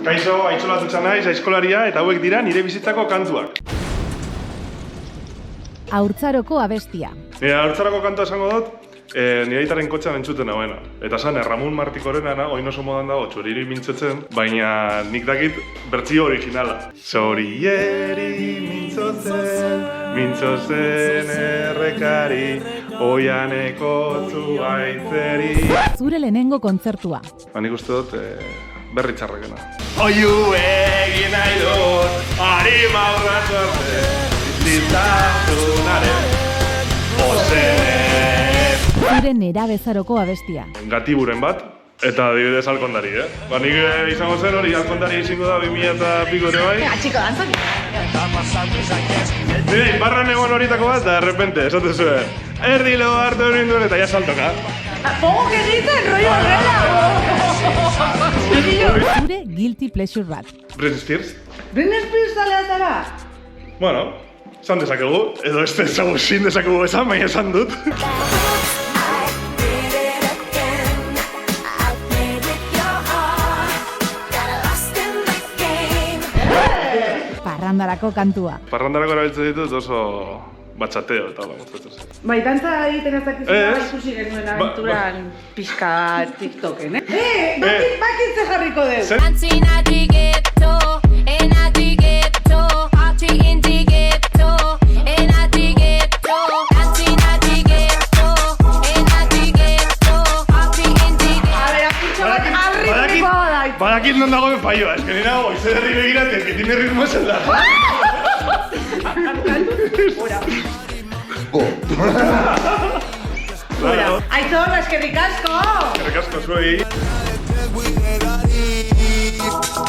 Kaixo, aitzolatutxa naiz, aizkolaria, eta hauek dira nire bizitzako kantuak. Haurtzaroko abestia. Nire haurtzaroko kantua esango dut, nire aitaren kotxean entzuten hauena. Eta zan, Ramon Martikorena, oin oso modan dago, txoriri mintzotzen, baina nik dakit bertzio originala. Zorieri mintzotzen errekari, oianeko zuaitzeri. Zure lehenengo kontzertua. Nik uste dut, berri txarrakena. Oiu egin nahi dut, harima urratu arte, bizitzasunaren poseen. Zure nerabezaroko abestia. Gatiburen bat, eta adibidez alkondari, nik izango zen hori alkondari izango da 2000 eta piko ere bai. Txiko, dantzak. Nire, barran egon horitako bat, da repente, esaten zuen. Erdilo hartu ninduen eta ya saltoka. Pogok egiten, rollo horrela. Zure guilty pleasure bat. Britney Spears? Britney Spears zalea zara? Bueno, esan dezakegu, edo ez dezagu zin dezakegu esan, baina esan dut. Parrandarako kantua. Parrandarako erabiltzen ditut oso batxateo eta hola gustatzen zen. Bai, dantza egiten ez dakizuna ikusi genuen aventuran pixka TikToken, bakitze jarriko dugu. Badakit non dagoen paioa, ez que nire nago, ize derri begiratik, que tiene ritmo esan da. Aitor, eskerrik asko! Eskerrik asko zuei.